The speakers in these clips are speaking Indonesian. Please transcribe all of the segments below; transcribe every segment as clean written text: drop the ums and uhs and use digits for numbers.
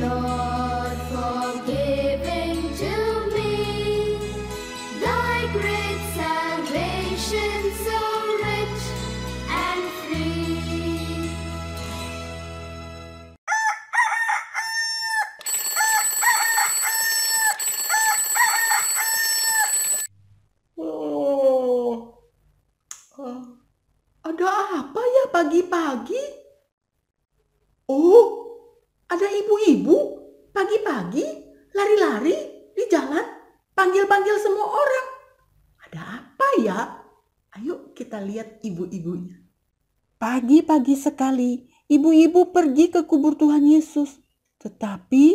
Lord, for giving to me thy great salvation, so rich and free. Ada apa ya pagi-pagi? Oh, ada ibu-ibu pagi-pagi lari-lari di jalan, panggil-panggil semua orang. Ada apa ya? Ayo kita lihat ibu-ibunya. Pagi-pagi sekali, ibu-ibu pergi ke kubur Tuhan Yesus. Tetapi,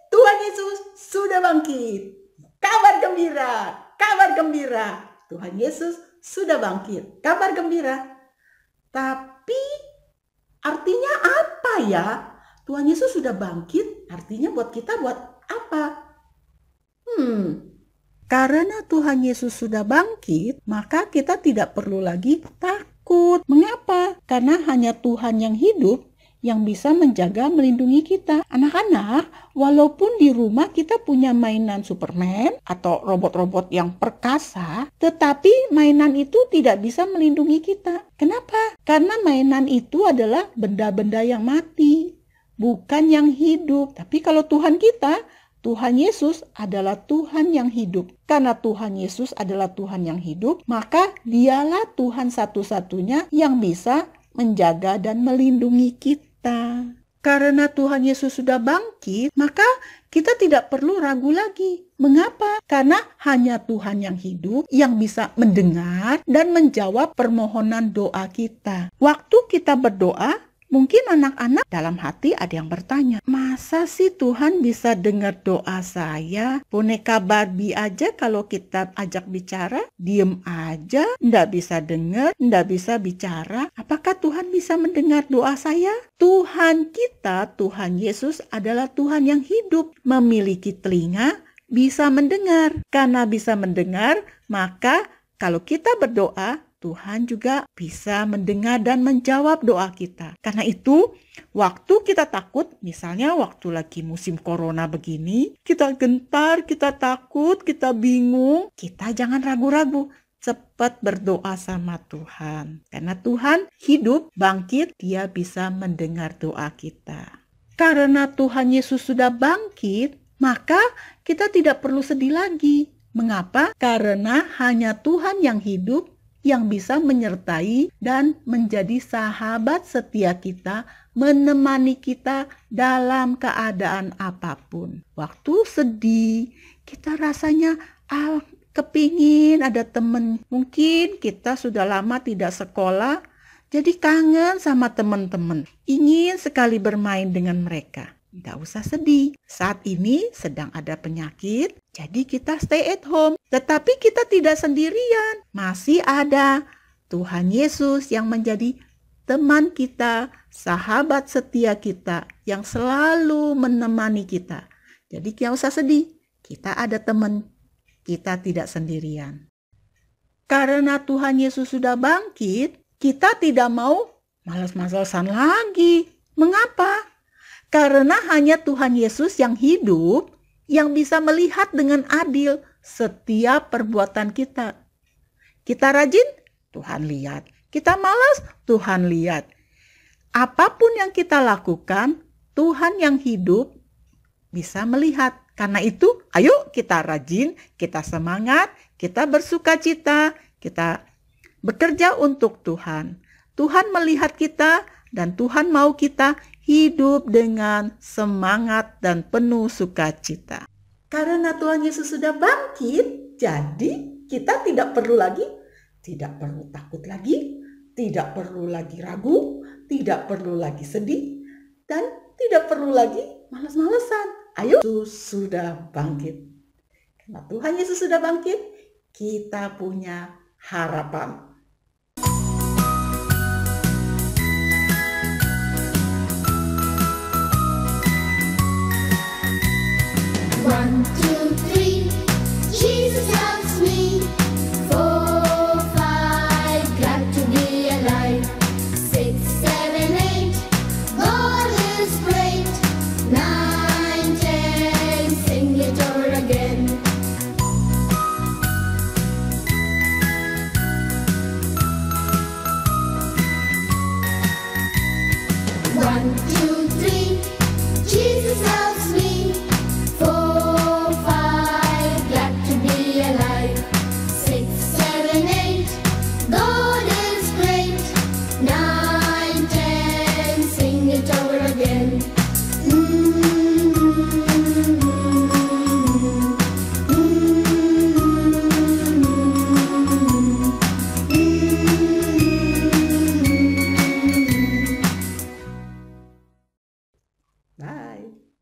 Tuhan Yesus sudah bangkit. Kabar gembira, kabar gembira. Tuhan Yesus sudah bangkit, kabar gembira. Tapi artinya apa ya? Tuhan Yesus sudah bangkit, artinya buat kita buat apa? Karena Tuhan Yesus sudah bangkit, maka kita tidak perlu lagi takut. Mengapa? Karena hanya Tuhan yang hidup yang bisa menjaga, melindungi kita. Anak-anak, walaupun di rumah kita punya mainan Superman atau robot-robot yang perkasa, tetapi mainan itu tidak bisa melindungi kita. Kenapa? Karena mainan itu adalah benda-benda yang mati, bukan yang hidup. Tapi kalau Tuhan kita, Tuhan Yesus adalah Tuhan yang hidup. Karena Tuhan Yesus adalah Tuhan yang hidup, maka dialah Tuhan satu-satunya yang bisa menjaga dan melindungi kita. Karena Tuhan Yesus sudah bangkit, maka kita tidak perlu ragu lagi. Mengapa? Karena hanya Tuhan yang hidup yang bisa mendengar dan menjawab permohonan doa kita. Waktu kita berdoa, mungkin anak-anak dalam hati ada yang bertanya, masa sih Tuhan bisa dengar doa saya? Boneka Barbie aja kalau kita ajak bicara, diem aja, ndak bisa dengar, ndak bisa bicara. Apakah Tuhan bisa mendengar doa saya? Tuhan kita, Tuhan Yesus adalah Tuhan yang hidup, memiliki telinga, bisa mendengar. Karena bisa mendengar, maka kalau kita berdoa, Tuhan juga bisa mendengar dan menjawab doa kita. Karena itu, waktu kita takut, misalnya waktu lagi musim corona begini, kita gentar, kita takut, kita bingung, kita jangan ragu-ragu. Cepat berdoa sama Tuhan. Karena Tuhan hidup, bangkit, Dia bisa mendengar doa kita. Karena Tuhan Yesus sudah bangkit, maka kita tidak perlu sedih lagi. Mengapa? Karena hanya Tuhan yang hidup yang bisa menyertai dan menjadi sahabat setia kita, menemani kita dalam keadaan apapun. Waktu sedih, kita rasanya kepingin ada teman. Mungkin kita sudah lama tidak sekolah, jadi kangen sama teman-teman. Ingin sekali bermain dengan mereka. Tidak usah sedih. Saat ini sedang ada penyakit, jadi kita stay at home. Tetapi kita tidak sendirian. Masih ada Tuhan Yesus yang menjadi teman kita, sahabat setia kita, yang selalu menemani kita. Jadi tidak usah sedih. Kita ada teman. Kita tidak sendirian. Karena Tuhan Yesus sudah bangkit, kita tidak mau malas-malasan lagi. Mengapa? Karena hanya Tuhan Yesus yang hidup, yang bisa melihat dengan adil setiap perbuatan kita. Kita rajin, Tuhan lihat. Kita malas, Tuhan lihat. Apapun yang kita lakukan, Tuhan yang hidup bisa melihat. Karena itu, ayo kita rajin, kita semangat, kita bersukacita, kita bekerja untuk Tuhan. Tuhan melihat kita dan Tuhan mau kita hidup dengan semangat dan penuh sukacita. Karena Tuhan Yesus sudah bangkit, jadi kita tidak perlu takut lagi, tidak perlu lagi ragu, tidak perlu lagi sedih, dan tidak perlu lagi malas-malesan. Ayo, Yesus sudah bangkit. Karena Tuhan Yesus sudah bangkit, kita punya harapan. One, two, three, Jesus loves me. 4, 5, glad to be alive. 6, 7, 8, God is Bye.